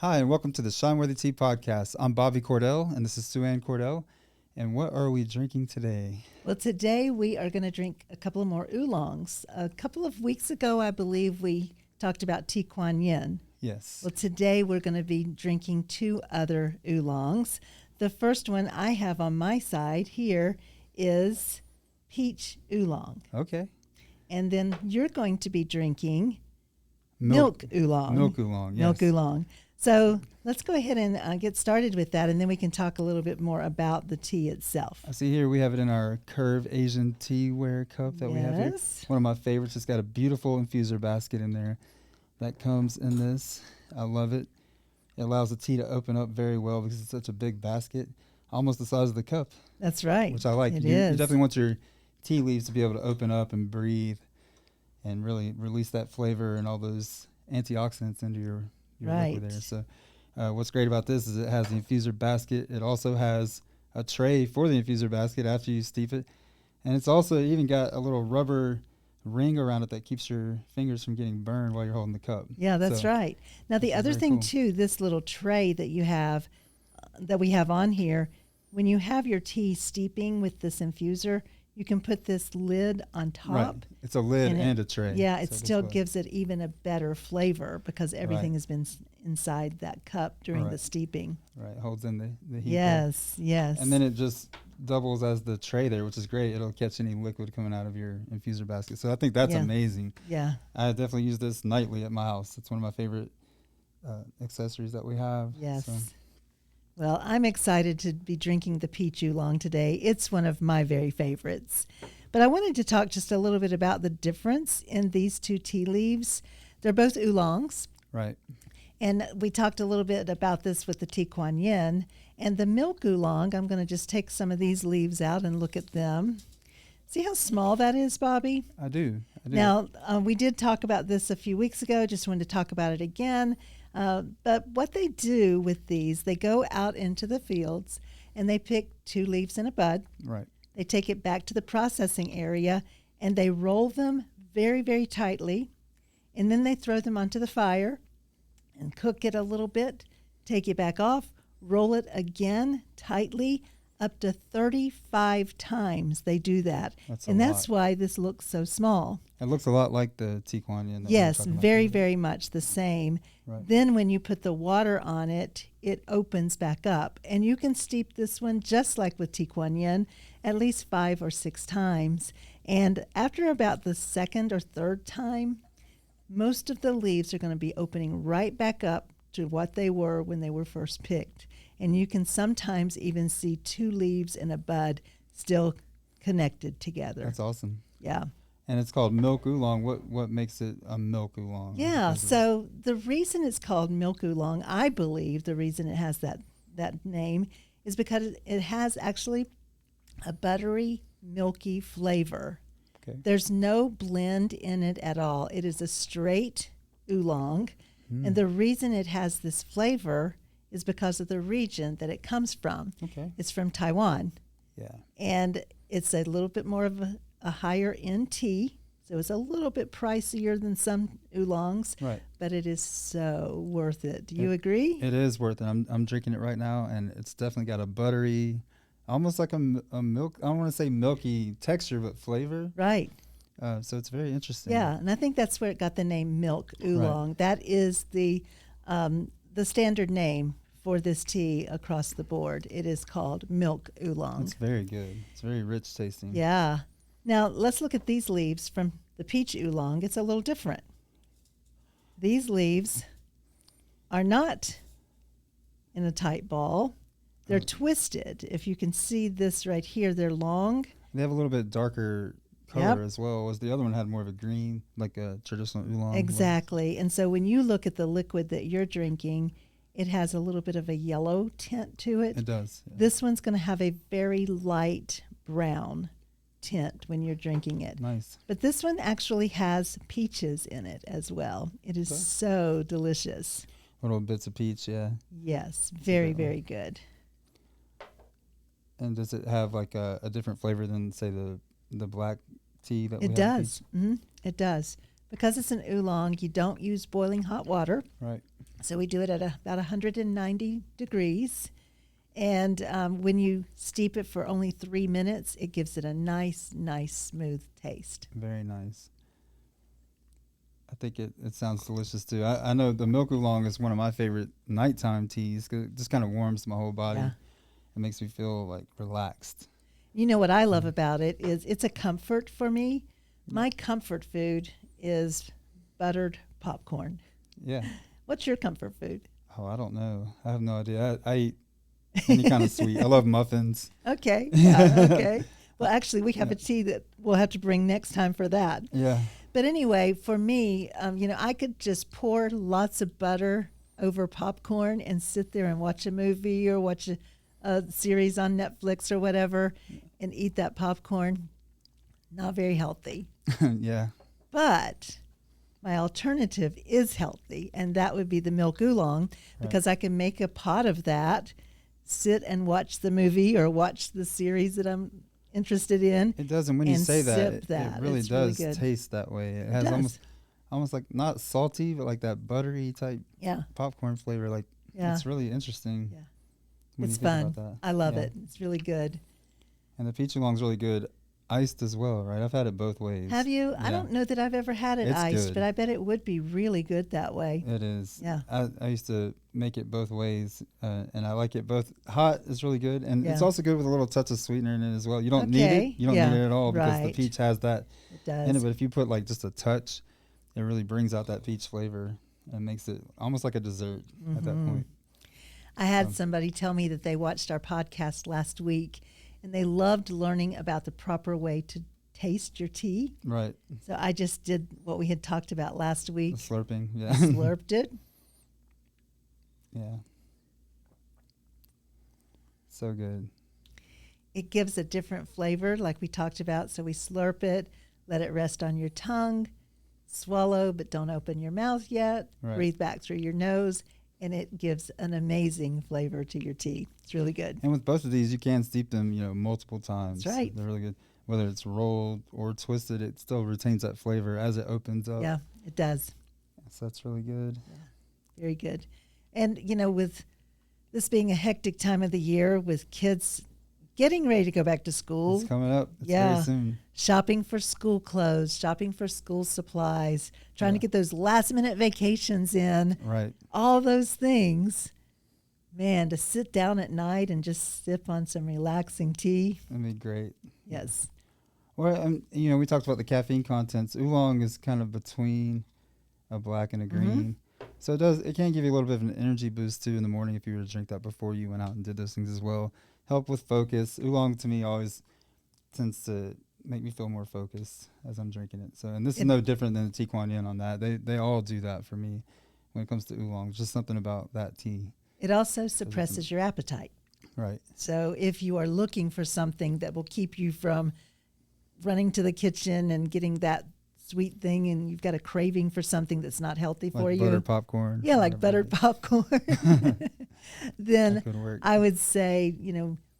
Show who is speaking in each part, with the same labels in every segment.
Speaker 1: Hi, and welcome to the Shineworthy Tea Podcast. I'm Bobby Cordell, and this is Sue-Ann Cordell. And what are we drinking today?
Speaker 2: Well, today we are going to drink a couple of more oolongs. A couple of weeks ago, I believe we talked about tea Kuan Yin.
Speaker 1: Yes.
Speaker 2: Well, today we're going to be drinking two other oolongs. The first one I have on my side here is Peach Oolong.
Speaker 1: Okay.
Speaker 2: And then you're going to be drinking Milk Oolong.
Speaker 1: Milk Oolong, yes.
Speaker 2: Milk Oolong. So let's go ahead and get started with that, and then we can talk a little bit more about the tea itself.
Speaker 1: I see here we have it in our curved Asian teaware cup that we have here. One of my favorites. It's got a beautiful infuser basket in there that comes in this. I love it. It allows the tea to open up very well because it's such a big basket, almost the size of the cup.
Speaker 2: That's right.
Speaker 1: Which I like.
Speaker 2: It
Speaker 1: you
Speaker 2: is.
Speaker 1: definitely want your tea leaves to be able to open up and breathe and really release that flavor and all those antioxidants into your liquid there. So what's great about this is it has the infuser basket. It also has a tray for the infuser basket after you steep it. And it's also even got a little rubber ring around it that keeps your fingers from getting burned while you're holding the cup.
Speaker 2: Yeah, that's right. Now, the other thing,
Speaker 1: cool.
Speaker 2: too, this little tray that you have, that we have on here, when you have your tea steeping with this infuser, you can put this lid on top.
Speaker 1: Right. It's a lid and a tray.
Speaker 2: Yeah, it still gives it even a better flavor because everything
Speaker 1: Right.
Speaker 2: has been inside that cup during the
Speaker 1: Right.
Speaker 2: steeping.
Speaker 1: Right, holds in the heat.
Speaker 2: Yes, yes.
Speaker 1: And then it just doubles as the tray there, which is great. It'll catch any liquid coming out of your infuser basket. So I think that's amazing.
Speaker 2: Yeah.
Speaker 1: I definitely use this nightly at my house. It's one of my favorite accessories that we have.
Speaker 2: Yes.
Speaker 1: So.
Speaker 2: Well, I'm excited to be drinking the Peach Oolong today. It's one of my very favorites. But I wanted to talk just a little bit about the difference in these two tea leaves. They're both oolongs.
Speaker 1: Right.
Speaker 2: And we talked a little bit about this with the tea Kuan Yin. And the Milk Oolong, I'm going to just take some of these leaves out and look at them. See how small that is, Bobby?
Speaker 1: I do.
Speaker 2: Now, we did talk about this a few weeks ago. Just wanted to talk about it again. But what they do with these, they go out into the fields and they pick two leaves in a bud.
Speaker 1: Right.
Speaker 2: They take it back to the processing area and they roll them very, very tightly. And then they throw them onto the fire and cook it a little bit, take it back off, roll it again tightly. Up to 35 times they do that. That's why this looks so small.
Speaker 1: It looks a lot like the tea Kuan Yin.
Speaker 2: Yes, very, very much the same.
Speaker 1: Right.
Speaker 2: Then when you put the water on it, it opens back up. And you can steep this one just like with tea Kuan Yin at least 5 or 6 times. And after about the second or third time, most of the leaves are going to be opening right back up to what they were when they were first picked. And you can sometimes even see 2 leaves in a bud still connected together.
Speaker 1: That's awesome.
Speaker 2: Yeah.
Speaker 1: And it's called Milk Oolong. What makes it a Milk Oolong?
Speaker 2: Yeah, so the reason it's called Milk Oolong, I believe the reason it has that name is because it has actually a buttery, milky flavor.
Speaker 1: Okay.
Speaker 2: There's no blend in it at all. It is a straight oolong. And the reason it has this flavor is because of the region that it comes from.
Speaker 1: Okay.
Speaker 2: It's from Taiwan.
Speaker 1: Yeah.
Speaker 2: And it's a little bit more of a higher end tea. So it's a little bit pricier than some oolongs. Right. But it is so worth it. Do you agree?
Speaker 1: It is worth it. I'm drinking it right now, and it's definitely got a buttery, almost like a milk, I don't want to say milky texture, but flavor.
Speaker 2: Right.
Speaker 1: So it's very interesting.
Speaker 2: Yeah, and I think that's where it got the name Milk Oolong. Right. That is the standard name for this tea across the board. It is called Milk Oolong.
Speaker 1: It's very good. It's very rich tasting.
Speaker 2: Yeah. Now, let's look at these leaves from the Peach Oolong. It's a little different. These leaves are not in a tight ball. They're twisted. If you can see this right here, they're long.
Speaker 1: They have a little bit darker color as well, as the other one had more of a green, like a traditional oolong.
Speaker 2: Exactly. And so when you look at the liquid that you're drinking, it has a little bit of a yellow tint to it.
Speaker 1: It does. Yeah.
Speaker 2: This one's going to have a very light brown tint when you're drinking it.
Speaker 1: Nice.
Speaker 2: But this one actually has peaches in it as well. It is so delicious.
Speaker 1: Little bits of peach, yeah.
Speaker 2: Yes, very, very good.
Speaker 1: And does it have like a different flavor than, say, the black tea that we have?
Speaker 2: It does. Mm-hmm. It does. Because it's an oolong, you don't use boiling hot water.
Speaker 1: Right.
Speaker 2: So we do it at about 190 degrees. And when you steep it for only 3 minutes, it gives it a nice, smooth taste.
Speaker 1: Very nice. I think it sounds delicious too. I know the Milk Oolong is one of my favorite nighttime teas 'cause it just kind of warms my whole body.
Speaker 2: Yeah.
Speaker 1: It makes me feel like relaxed.
Speaker 2: You know what I love about it is it's a comfort for me. My comfort food is buttered popcorn.
Speaker 1: Yeah.
Speaker 2: What's your comfort food?
Speaker 1: Oh, I don't know. I have no idea. I eat any kind of sweet. I love muffins.
Speaker 2: Okay. Yeah, okay. Well, actually, we have a tea that we'll have to bring next time for that.
Speaker 1: Yeah.
Speaker 2: But anyway, for me, I could just pour lots of butter over popcorn and sit there and watch a movie or watch a series on Netflix or whatever and eat that popcorn. Not very healthy.
Speaker 1: Yeah.
Speaker 2: But my alternative is healthy, and that would be the Milk Oolong, because I can make a pot of that, sit and watch the movie or watch the series that I'm interested in.
Speaker 1: It does, and when you say that,
Speaker 2: that,
Speaker 1: it really
Speaker 2: it's
Speaker 1: does
Speaker 2: really good.
Speaker 1: taste that way. It has almost like not salty, but like that buttery type popcorn flavor. Like it's really interesting.
Speaker 2: Yeah.
Speaker 1: When
Speaker 2: It's
Speaker 1: you think
Speaker 2: fun.
Speaker 1: about that.
Speaker 2: I love it. It's really good.
Speaker 1: And the peach oolong's really good, iced as well, right? I've had it both ways.
Speaker 2: Have you?
Speaker 1: Yeah.
Speaker 2: I don't know that I've ever had it
Speaker 1: It's
Speaker 2: iced,
Speaker 1: good.
Speaker 2: but I bet it would be really good that way.
Speaker 1: It is.
Speaker 2: Yeah.
Speaker 1: I used to make it both ways, and I like it both. Hot is really good, and it's also good with a little touch of sweetener in it as well. You don't need it. You don't need it at all because the peach has that in it. But if you put like just a touch, it really brings out that peach flavor and makes it almost like a dessert at that point.
Speaker 2: I had somebody tell me that they watched our podcast last week, and they loved learning about the proper way to taste your tea.
Speaker 1: Right.
Speaker 2: So I just did what we had talked about last week.
Speaker 1: The slurping, yeah.
Speaker 2: Slurped it.
Speaker 1: Yeah. So good.
Speaker 2: It gives a different flavor, like we talked about. So we slurp it, let it rest on your tongue, swallow, but don't open your mouth yet.
Speaker 1: Right.
Speaker 2: Breathe back through your nose, and it gives an amazing flavor to your tea. It's really good.
Speaker 1: And with both of these, you can steep them, multiple times.
Speaker 2: That's right.
Speaker 1: They're really good. Whether it's rolled or twisted, it still retains that flavor as it opens up.
Speaker 2: Yeah, it does.
Speaker 1: So that's really good.
Speaker 2: Yeah, very good. And, with this being a hectic time of the year with kids getting ready to go back to school.
Speaker 1: It's coming up. It's very soon.
Speaker 2: Shopping for school clothes, shopping for school supplies, trying to get those last-minute vacations in.
Speaker 1: Right.
Speaker 2: All those things. Man, to sit down at night and just sip on some relaxing tea.
Speaker 1: That'd be great.
Speaker 2: Yes.
Speaker 1: Well, we talked about the caffeine contents. Oolong is kind of between a black and a green. So it can give you a little bit of an energy boost too in the morning if you were to drink that before you went out and did those things as well. Help with focus. Oolong to me always tends to make me feel more focused as I'm drinking it. So, and this is no different than the tea Kuan Yin on that. They all do that for me when it comes to oolong. Just something about that tea.
Speaker 2: It also suppresses your appetite.
Speaker 1: Right.
Speaker 2: So if you are looking for something that will keep you from running to the kitchen and getting that sweet thing, and you've got a craving for something that's not healthy for you.
Speaker 1: Like buttered popcorn.
Speaker 2: Yeah, like buttered popcorn. Then
Speaker 1: work.
Speaker 2: I would say,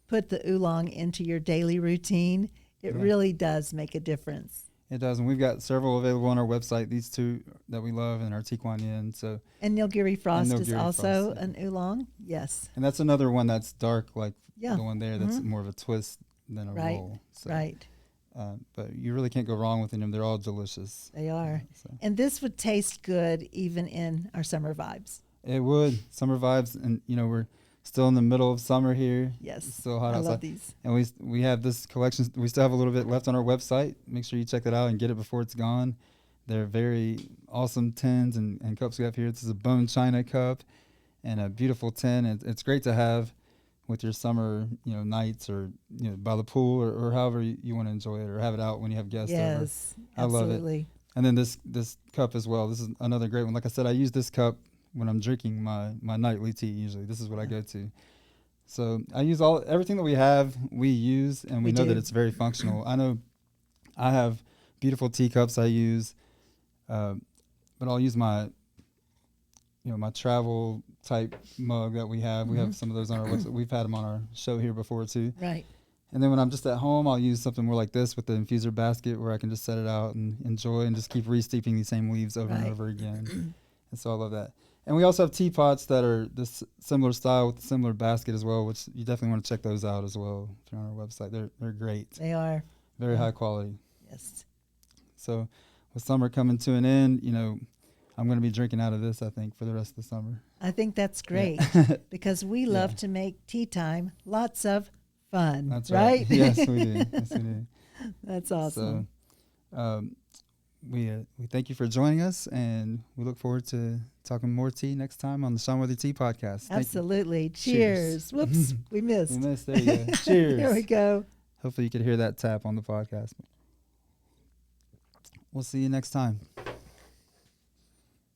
Speaker 2: put the oolong into your daily routine. It really does make a difference.
Speaker 1: It does, and we've got several available on our website. These two that we love, and our tea Kuan Yin. So,
Speaker 2: and Nilgiri Frost is
Speaker 1: Nilgiri
Speaker 2: also
Speaker 1: Frost,
Speaker 2: an oolong. Yes.
Speaker 1: And that's another one that's dark, like
Speaker 2: Yeah.
Speaker 1: the one there. That's more of a twist than a roll. So,
Speaker 2: Right.
Speaker 1: But you really can't go wrong with them. They're all delicious.
Speaker 2: They are.
Speaker 1: So.
Speaker 2: And this would taste good even in our summer vibes.
Speaker 1: It would. Summer vibes, and we're still in the middle of summer here.
Speaker 2: Yes.
Speaker 1: It's still hot
Speaker 2: I
Speaker 1: outside.
Speaker 2: love these.
Speaker 1: And we have this collection. We still have a little bit left on our website. Make sure you check that out and get it before it's gone. They're very awesome tins and cups we have here. This is a bone china cup and a beautiful tin. It's great to have with your summer, nights or by the pool or however you want to enjoy it, or have it out when you have guests over.
Speaker 2: Yes,
Speaker 1: I love
Speaker 2: absolutely.
Speaker 1: it. And then this cup as well. This is another great one. Like I said, I use this cup when I'm drinking my nightly tea. Usually, this is what I go to. So I use everything that we use, and we know that it's very functional. I know I have beautiful teacups I use, but I'll use my my travel type mug that we have. We have some of those on our website. We've had them on our show here before too.
Speaker 2: Right.
Speaker 1: And then when I'm just at home, I'll use something more like this with the infuser basket where I can just set it out and enjoy and just keep re-steeping these same leaves over and over again. And so I love that. And we also have teapots that are this similar style with a similar basket as well, which you definitely want to check those out as well. If you're on our website, they're great.
Speaker 2: They are.
Speaker 1: Very high quality.
Speaker 2: Yes.
Speaker 1: So with summer coming to an end, I'm going to be drinking out of this, I think, for the rest of the summer.
Speaker 2: I think that's great because we love to make tea time lots of fun.
Speaker 1: That's right. Yes, we do. Yes, we do.
Speaker 2: That's awesome.
Speaker 1: So we thank you for joining us, and we look forward to talking more tea next time on the Shineworthy Tea Podcast.
Speaker 2: Absolutely. Cheers. Whoops, we missed.
Speaker 1: We missed. There you go. Cheers.
Speaker 2: There we go.
Speaker 1: Hopefully you could hear that tap on the podcast. We'll see you next time.